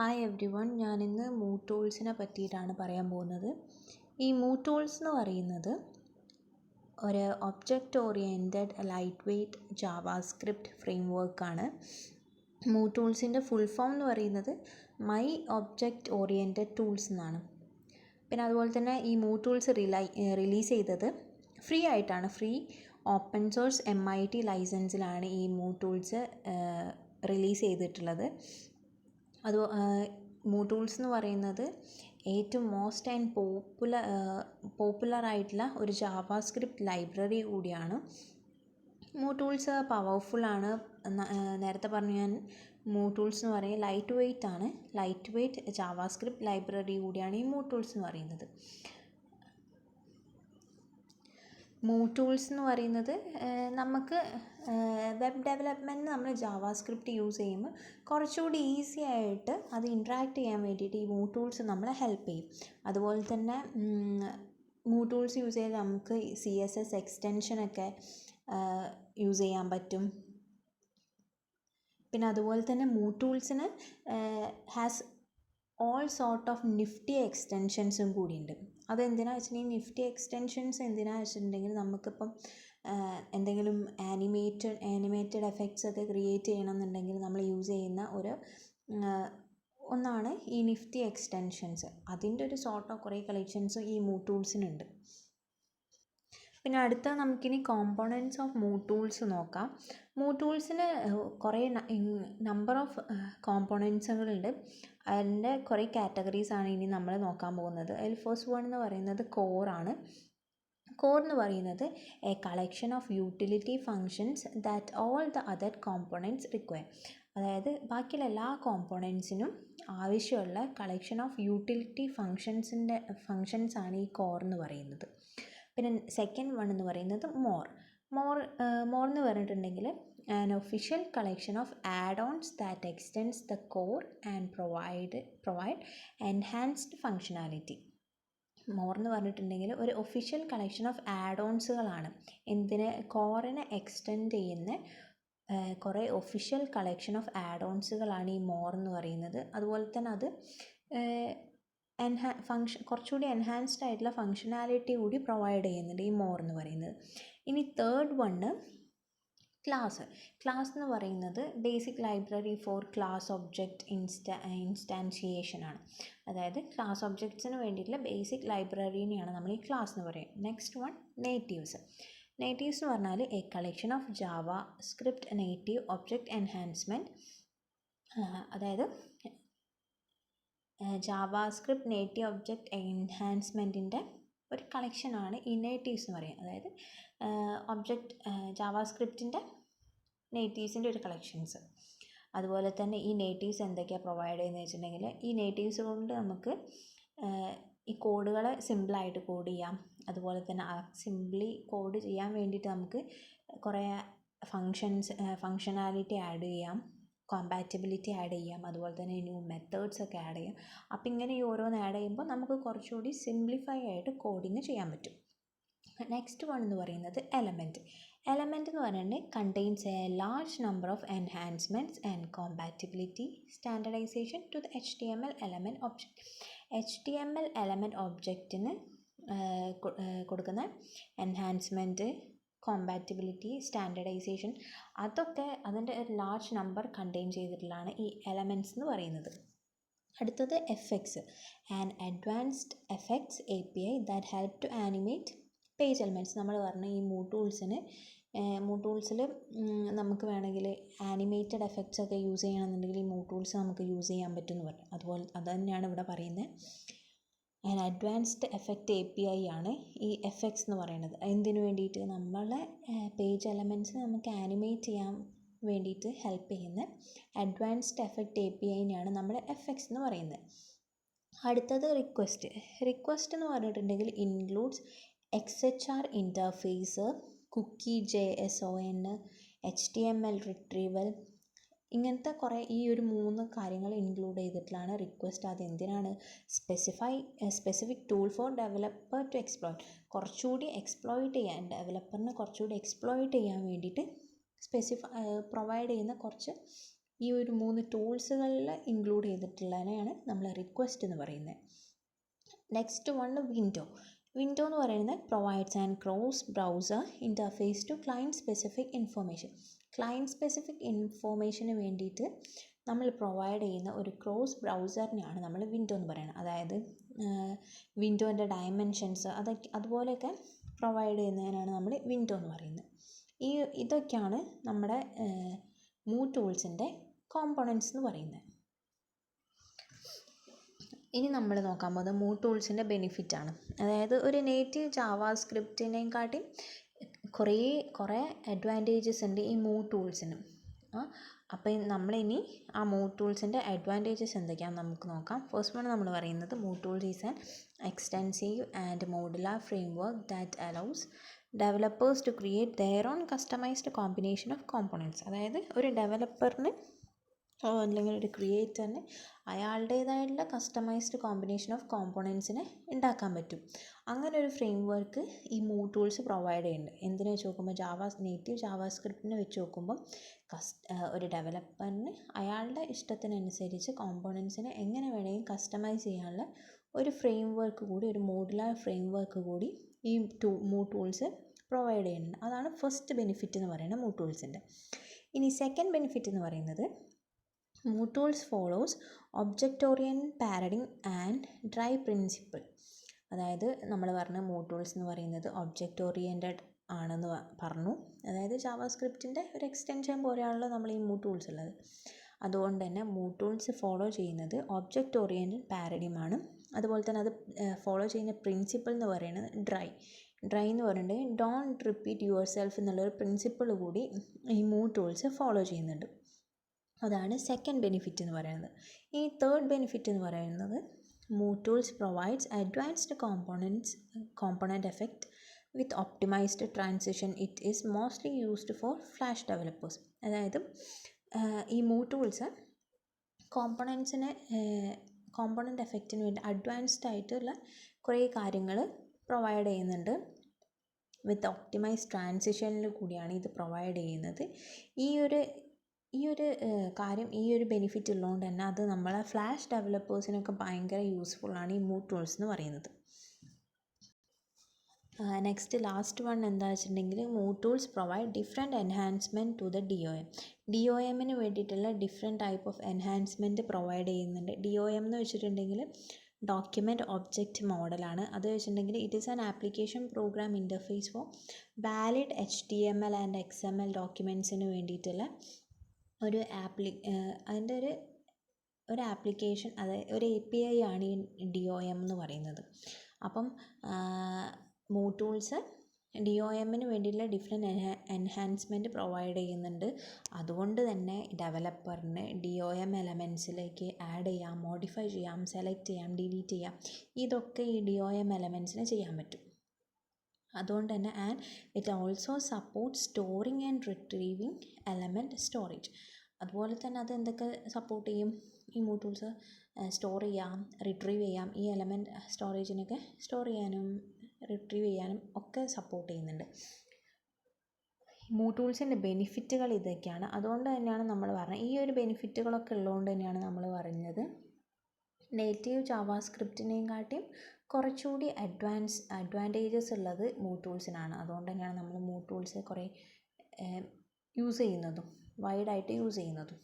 Hi every one, ഞാനിന്ന് മൂട്ടൂൾസിനെ പറ്റിയിട്ടാണ് പറയാൻ പോകുന്നത്. ഈ മൂട്ടൂൾസ് എന്ന് പറയുന്നത് ഒരു object oriented lightweight JavaScript ഫ്രെയിം വർക്കാണ്. മൂട്ടൂൾസിൻ്റെ ഫുൾ ഫോം എന്ന് പറയുന്നത് മൈ ഒബ്ജക്റ്റ് ഓറിയൻറ്റഡ് ടൂൾസ് എന്നാണ്. പിന്നെ അതുപോലെ തന്നെ ഈ മൂട്ടൂൾസ് റിലീസ് ചെയ്തത് ഫ്രീ ആയിട്ടാണ്. ഫ്രീ ഓപ്പൺ സോഴ്സ് MIT ലൈസൻസിലാണ് ഈ മൂട്ടൂൾസ് റിലീസ് ചെയ്തിട്ടുള്ളത്. അത് മൂട്ടൂൾസ് എന്ന് പറയുന്നത് ഏറ്റവും മോസ്റ്റ് ആൻഡ് പോപ്പുലറായിട്ടുള്ള ഒരു ജാവാസ്ക്രിപ്റ്റ് ലൈബ്രറി കൂടിയാണ്. മൂട്ടൂൾസ് പവർഫുള്ളാണ്. നേരത്തെ പറഞ്ഞു ഞാൻ മൂട്ടൂൾസ് എന്ന് പറയുന്നത് ലൈറ്റ് വെയ്റ്റ് ആണ്. ലൈറ്റ് വെയ്റ്റ് ജാവാസ്ക്രിപ്റ്റ് ലൈബ്രറി കൂടിയാണ് ഈ മൂട്ടൂൾസ് എന്ന് പറയുന്നത്. മൂട്ടൂൾസ് എന്ന് പറയുന്നത് നമുക്ക് വെബ് ഡെവലപ്മെൻറ്റ് നമ്മൾ ജാവാസ്ക്രിപ്റ്റ് യൂസ് ചെയ്യുമ്പോൾ കുറച്ചുകൂടി ഈസി ആയിട്ട് അത് ഇൻട്രാക്ട് ചെയ്യാൻ വേണ്ടിയിട്ട് ഈ മൂട്ടൂൾസ് നമ്മളെ ഹെൽപ്പ് ചെയ്യും. അതുപോലെ തന്നെ മൂട്ടൂൾസ് യൂസ് ചെയ്ത് നമുക്ക് CSS എക്സ്റ്റൻഷനൊക്കെ യൂസ് ചെയ്യാൻ പറ്റും. പിന്നെ അതുപോലെ തന്നെ മൂട്ടൂൾസിന് has all sort of nifty എക്സ്റ്റൻഷൻസും കൂടിയുണ്ട്. അതെന്തിനാണെന്ന് വെച്ചിട്ടുണ്ടെങ്കിൽ നിഫ്റ്റി എക്സ്റ്റൻഷൻസ് എന്തിനാണെന്ന് വെച്ചിട്ടുണ്ടെങ്കിൽ നമുക്കിപ്പം എന്തെങ്കിലും ആനിമേറ്റഡ് എഫക്ട്സ് ഒക്കെ ക്രിയേറ്റ് ചെയ്യണമെന്നുണ്ടെങ്കിൽ നമ്മൾ യൂസ് ചെയ്യുന്ന ഒന്നാണ് ഈ നിഫ്റ്റി എക്സ്റ്റൻഷൻസ്. അതിൻ്റെ ഒരു സോർട്ട് ഓഫ് കുറേ കളക്ഷൻസ് ഈ മൂട്ടൂൾസിനുണ്ട്. പിന്നെ അടുത്ത നമുക്കിനി കോമ്പോണൻറ്റ്സ് ഓഫ് മൂട്ടൂൾസ് നോക്കാം. മൂട്ടൂൾസിന് കുറേ നമ്പർ ഓഫ് കോമ്പോണൻറ്റ്സുകളുണ്ട്. അതിൻ്റെ കുറേ കാറ്റഗറീസാണ് ഇനി നമ്മൾ നോക്കാൻ പോകുന്നത്. അതിൽ ഫസ്റ്റ് വൺ എന്ന് പറയുന്നത് കോറാണ്. കോർ എന്ന് പറയുന്നത് a collection of utility functions that all the other components require. അതായത് ബാക്കിയുള്ള എല്ലാ കോമ്പോണൻറ്റ്സിനും ആവശ്യമുള്ള കളക്ഷൻ ഓഫ് യൂട്ടിലിറ്റി ഫങ്ഷൻസാണ് ഈ കോർ എന്ന് പറയുന്നത്. പിന്നെ സെക്കൻഡ് വൺ എന്ന് പറയുന്നത് മോർ എന്ന് പറഞ്ഞിട്ടുണ്ടെങ്കിൽ an official collection of add-ons that extends the core and provide enhanced functionality. More എന്ന് പറഞ്ഞിട്ടുണ്ടെങ്കിൽ ഒരു ഒഫീഷ്യൽ കളക്ഷൻ ഓഫ് ആഡ്-ഓൺസുകളാണ്. കോറിനെ എക്സ്റ്റെൻഡ് ചെയ്യുന്ന കുറേ ഒഫീഷ്യൽ കളക്ഷൻ ഓഫ് ആഡ്-ഓൺസുകളാണ് ഈ മോർ എന്ന് പറയുന്നത്. അതുപോലെ തന്നെ അത് കുറച്ചുകൂടി എൻഹാൻസ്ഡ് ആയിട്ടുള്ള ഫങ്ഷനാലിറ്റി കൂടി പ്രൊവൈഡ് ചെയ്യുന്നുണ്ട് ഈ മോർ എന്ന് പറയുന്നത്. ഇനി തേർഡ് വണ്ണ് ക്ലാസ് എന്ന് പറയുന്നത് basic library for class object instantiation ആണ്. അതായത് ക്ലാസ് ഒബ്ജക്ട്സിന് വേണ്ടിയിട്ടുള്ള ബേസിക് ലൈബ്രറീനെയാണ് നമ്മൾ ഈ ക്ലാസ് എന്ന് പറയുന്നത്. നെക്സ്റ്റ് വൺ നേറ്റീവ്സ് എന്ന് പറഞ്ഞാൽ A collection of JavaScript native object enhancement. അതായത് ജാവാസ്ക്രിപ്റ്റ് നേറ്റീവ് ഒബ്ജക്റ്റ് എൻഹാൻസ്മെൻറ്റിൻ്റെ ഒരു കളക്ഷനാണ് ഈ നേറ്റീവ്സ് എന്ന് പറയുന്നത്. അതായത് ജാവാസ്ക്രിപ്റ്റിൻ്റെ നേറ്റീവ്സിൻ്റെ ഒരു കളക്ഷൻസ്. അതുപോലെ തന്നെ ഈ നേറ്റീവ്സ് എന്തൊക്കെയാണ് പ്രൊവൈഡ് ചെയ്യുന്നത് വെച്ചിട്ടുണ്ടെങ്കിൽ ഈ നേറ്റീവ്സ് കൊണ്ട് നമുക്ക് ഈ കോഡുകളെ സിമ്പിളായിട്ട് കോഡ് ചെയ്യാം. അതുപോലെ തന്നെ സിംപ്ലി കോഡ് ചെയ്യാൻ വേണ്ടിയിട്ട് നമുക്ക് കുറേ ഫങ്ഷനാലിറ്റി ആഡ് ചെയ്യാം, കോമ്പാറ്റബിലിറ്റി ആഡ് ചെയ്യാം, അതുപോലെ തന്നെ ന്യൂ മെത്തേഡ്സ് ഒക്കെ ആഡ് ചെയ്യാം. അപ്പം ഇങ്ങനെ ഈ ഓരോന്ന് ആഡ് ചെയ്യുമ്പോൾ നമുക്ക് കുറച്ചുകൂടി സിംപ്ലിഫൈ ആയിട്ട് കോഡിങ് ചെയ്യാൻ പറ്റും. നെക്സ്റ്റ് വൺ എന്ന് പറയുന്നത് എലമെൻറ്റ് എന്ന് പറഞ്ഞിട്ടുണ്ടെങ്കിൽ contains a large number of enhancements and compatibility standardization to the HTML element object. HTML element ഒബ്ജക്റ്റിന് കൊടുക്കുന്ന എൻഹാൻസ്മെൻറ്റ്, കോമ്പാറ്റബിലിറ്റി, സ്റ്റാൻഡർഡൈസേഷൻ, അതൊക്കെ അതിൻ്റെ ഒരു ലാർജ് നമ്പർ കണ്ടെയ്ൻ ചെയ്തിട്ടുള്ളതാണ് ഈ എലമെൻറ്റ്സ് എന്ന് പറയുന്നത്. അടുത്തത് effects and advanced effects API that help to animate page elements. നമ്മൾ പറഞ്ഞ ഈ മൂട്ടൂൾസിൽ നമുക്ക് വേണമെങ്കിൽ ആനിമേറ്റഡ് എഫക്ട്സ് ഒക്കെ യൂസ് ചെയ്യണമെന്നുണ്ടെങ്കിൽ ഈ മൂട്ടൂൾസ് നമുക്ക് യൂസ് ചെയ്യാൻ പറ്റും എന്ന് പറഞ്ഞു. അതുപോലെ അത് തന്നെയാണ് ഇവിടെ പറയുന്നത്. ആൻഡ് അഡ്വാൻസ്ഡ് എഫക്റ്റ് API ആണ് ഈ എഫക്ട്സ് എന്ന് പറയുന്നത്. എന്തിനു വേണ്ടിയിട്ട്? നമ്മളെ പേജ് എലമെൻറ്റ്സ് നമുക്ക് ആനിമേറ്റ് ചെയ്യാൻ വേണ്ടിയിട്ട് ഹെൽപ്പ് ചെയ്യുന്ന അഡ്വാൻസ്ഡ് എഫക്റ്റ് APIനെയാണ് നമ്മൾ എഫക്ട്സ് എന്ന് പറയുന്നത്. അടുത്തത് റിക്വസ്റ്റ് എന്ന് പറഞ്ഞിട്ടുണ്ടെങ്കിൽ includes XHR interface, cookie, JSON, HTML retrieval, ഇങ്ങനത്തെ കുറേ ഈ ഒരു 3 കാര്യങ്ങൾ ഇൻക്ലൂഡ് ചെയ്തിട്ടുള്ളതാണ് റിക്വസ്റ്റ്. അതെന്തിനാണ്? Specific tool for developer to exploit. കുറച്ചുകൂടി എക്സ്പ്ലോയിറ്റ് ചെയ്യാൻ, ഡെവലപ്പറിന് കുറച്ചുകൂടി എക്സ്പ്ലോയിറ്റ് ചെയ്യാൻ വേണ്ടിയിട്ട് പ്രൊവൈഡ് ചെയ്യുന്ന കുറച്ച് ഈ ഒരു 3 ടൂൾസുകളിൽ ഇൻക്ലൂഡ് ചെയ്തിട്ടുള്ളതിനെയാണ് നമ്മൾ റിക്വസ്റ്റ് എന്ന് പറയുന്നത്. Next one window. വിൻഡോ എന്ന് പറയുന്നത് provides and cross browser interface to client specific information. Client specific ഇൻഫോർമേഷന് വേണ്ടിയിട്ട് നമ്മൾ പ്രൊവൈഡ് ചെയ്യുന്ന ഒരു ക്രോസ് ബ്രൗസറിനെയാണ് നമ്മൾ വിൻഡോ എന്ന് പറയുന്നത്. അതായത് വിൻഡോൻ്റെ ഡയമെൻഷൻസ് അതുപോലെയൊക്കെ പ്രൊവൈഡ് ചെയ്യുന്നതിനാണ് നമ്മൾ വിൻഡോ എന്ന് പറയുന്നത്. ഇതൊക്കെയാണ് നമ്മുടെ മൂവ്-ടൂൾസിൻ്റെ കോമ്പോണൻറ്റ്സ് എന്ന് പറയുന്നത്. ഇനി നമ്മൾ നോക്കാൻ പോകുന്നത് മൂവ്-ടൂൾസിൻ്റെ ബെനിഫിറ്റാണ്. അതായത് ഒരു നേറ്റീവ് ജാവാസ്ക്രിപ്റ്റിനെക്കാട്ടിയും കുറേ അഡ്വാൻറ്റേജസ് ഉണ്ട് ഈ മൂവ്-ടൂൾസിന്. അപ്പോൾ നമ്മളിനി ആ മൂവ്-ടൂൾസിൻ്റെ അഡ്വാൻറ്റേജസ് എന്തൊക്കെയാണെന്ന് നമുക്ക് നോക്കാം. ഫസ്റ്റ് വൺ നമ്മൾ പറയുന്നത് MooTools is an extensive and modular framework that allows developers to create their own customized combination of components. അതായത് ഒരു ഡെവലപ്പറിന് അല്ലെങ്കിൽ ഒരു ക്രിയേറ്ററിന് അയാളുടേതായിട്ടുള്ള കസ്റ്റമൈസ്ഡ് കോമ്പിനേഷൻ ഓഫ് കോമ്പോണൻസിനെ ഉണ്ടാക്കാൻ പറ്റും. അങ്ങനെ ഒരു ഫ്രെയിം വർക്ക് ഈ മൂവ്-ടൂൾസ് പ്രൊവൈഡ് ചെയ്യുന്നുണ്ട്. എന്തിനു വെച്ച് നോക്കുമ്പോൾ നേറ്റീവ് ജാവാസ്ക്രിപ്റ്റിനെ വെച്ച് നോക്കുമ്പോൾ ഒരു ഡെവലപ്പറിന് അയാളുടെ ഇഷ്ടത്തിനനുസരിച്ച് കോമ്പോണൻസിനെ എങ്ങനെ വേണമെങ്കിലും കസ്റ്റമൈസ് ചെയ്യാനുള്ള ഒരു ഫ്രെയിം വർക്ക് കൂടി, ഒരു മോഡുലാർ ഫ്രെയിം വർക്ക് കൂടി ഈ മൂവ്-ടൂൾസ് പ്രൊവൈഡ് ചെയ്യുന്നുണ്ട്. അതാണ് ഫസ്റ്റ് ബെനിഫിറ്റ് എന്ന് പറയുന്നത് മൂവ്-ടൂൾസിൻ്റെ. ഇനി സെക്കൻഡ് ബെനിഫിറ്റ് എന്ന് പറയുന്നത് move-tools follows object oriented paradigm and dry principle. അതായത് നമ്മൾ പറഞ്ഞ മൂവ്-ടൂൾസ് എന്ന് പറയുന്നത് ഒബ്ജക്റ്റ് ഓറിയൻറ്റഡ് ആണെന്ന് പറഞ്ഞു. അതായത് ജാവാസ്ക്രിപ്റ്റിൻ്റെ ഒരു എക്സ്റ്റൻഷൻ പോലെയാണല്ലോ നമ്മൾ ഈ മൂവ്-ടൂൾസ് ഉള്ളത്. അതുകൊണ്ട് തന്നെ മൂവ്-ടൂൾസ് ഫോളോ ചെയ്യുന്നത് ഒബ്ജക്റ്റ് ഓറിയൻറ്റഡ് പാരഡിമാണ്. അതുപോലെ തന്നെ അത് ഫോളോ ചെയ്യുന്ന പ്രിൻസിപ്പിൾ എന്ന് പറയുന്നത് ഡ്രൈ എന്ന് പറയുന്നത് ഡോണ്ട് റിപ്പീറ്റ് യുവർ സെൽഫ് എന്നുള്ളൊരു പ്രിൻസിപ്പിൾ കൂടി ഈ മൂവ്-ടൂൾസ് ഫോളോ ചെയ്യുന്നുണ്ട്. അതാണ് സെക്കൻഡ് ബെനിഫിറ്റ് എന്ന് പറയുന്നത്. ഈ തേർഡ് ബെനിഫിറ്റ് എന്ന് പറയുന്നത് move-tools provides advanced component effect with optimised transition. It is mostly used for flash developers. അതായത് ഈ മൂവ്-ടൂൾസ് കോമ്പോണൻറ്റ് എഫക്റ്റിന് വേണ്ടി അഡ്വാൻസ്ഡ് ആയിട്ടുള്ള കുറേ കാര്യങ്ങൾ പ്രൊവൈഡ് ചെയ്യുന്നുണ്ട്. വിത്ത് ഒപ്റ്റിമൈസ്ഡ് ട്രാൻസിഷനിൽ കൂടിയാണ് ഇത് പ്രൊവൈഡ് ചെയ്യുന്നത്. ഈ ഒരു കാര്യം, ഈ ഒരു ബെനിഫിറ്റ് ഉള്ളതുകൊണ്ട് തന്നെ അത് നമ്മളെ ഫ്ലാഷ് ഡെവലപ്പേഴ്സിനൊക്കെ ഭയങ്കര യൂസ്ഫുള്ളാണ് ഈ മൂവ്-ടൂൾസ് എന്ന് പറയുന്നത്. നെക്സ്റ്റ് ലാസ്റ്റ് വൺ എന്താ വെച്ചിട്ടുണ്ടെങ്കിൽ MooTools provide different enhancement to the DOM വേണ്ടിയിട്ടുള്ള different type of enhancement provide ചെയ്യുന്നുണ്ട്. DOM എന്ന് വെച്ചിട്ടുണ്ടെങ്കിൽ ഡോക്യുമെൻറ്റ് ഒബ്ജക്റ്റ് മോഡലാണ്. അത് വെച്ചിട്ടുണ്ടെങ്കിൽ it is an application program interface for valid HTML and XML ഡോക്യുമെൻറ്റ്സിന് വേണ്ടിയിട്ടുള്ള അതിൻ്റെ ഒരു ആപ്ലിക്കേഷൻ, അതായത് ഒരു API ആണ് ഈ DOM എന്ന് പറയുന്നത്. അപ്പം മൂവ്-ടൂൾസ് DOM വേണ്ടിയിട്ടുള്ള ഡിഫറെൻറ്റ് എൻഹാൻസ്മെൻറ്റ് പ്രൊവൈഡ് ചെയ്യുന്നുണ്ട്. അതുകൊണ്ട് തന്നെ ഡെവലപ്പറിന് DOM എലമെൻറ്റ്സിലേക്ക് ആഡ് ചെയ്യാം, മോഡിഫൈ ചെയ്യാം, സെലക്ട് ചെയ്യാം, ഡിലീറ്റ് ചെയ്യാം. ഇതൊക്കെ ഈ DOM എലമെൻറ്റ്സിന് ചെയ്യാൻ പറ്റും. അതുകൊണ്ട് തന്നെ and it also support storing and retrieving element storage. അതുപോലെ തന്നെ അത് എന്തൊക്കെ സപ്പോർട്ട് ചെയ്യും? ഈ മൂവ്-ടൂൾസ് സ്റ്റോർ ചെയ്യാം, റിട്രീവ് ചെയ്യാം. ഈ എലമെൻറ്റ് സ്റ്റോറേജിനൊക്കെ സ്റ്റോർ ചെയ്യാനും റിട്രീവ് ചെയ്യാനും ഒക്കെ സപ്പോർട്ട് ചെയ്യുന്നുണ്ട്. മൂവ്-ടൂൾസിൻ്റെ ബെനിഫിറ്റുകൾ ഇതൊക്കെയാണ്. അതുകൊണ്ട് തന്നെയാണ് നമ്മൾ പറഞ്ഞത്, ഈ ഒരു ബെനിഫിറ്റുകളൊക്കെ ഉള്ളതുകൊണ്ട് തന്നെയാണ് നമ്മൾ പറഞ്ഞത് നേറ്റീവ് ജാവാസ്ക്രിപ്റ്റിനെയും കാട്ടിയും കുറച്ചുകൂടി അഡ്വാൻറ്റേജസ് ഉള്ളത് മൂവ്-ടൂൾസിനാണ്. അതുകൊണ്ട് തന്നെയാണ് നമ്മൾ മൂവ്-ടൂൾസ് കുറേ യൂസ് ചെയ്യുന്നതും വൈഡായിട്ട് യൂസ് ചെയ്യുന്നതും.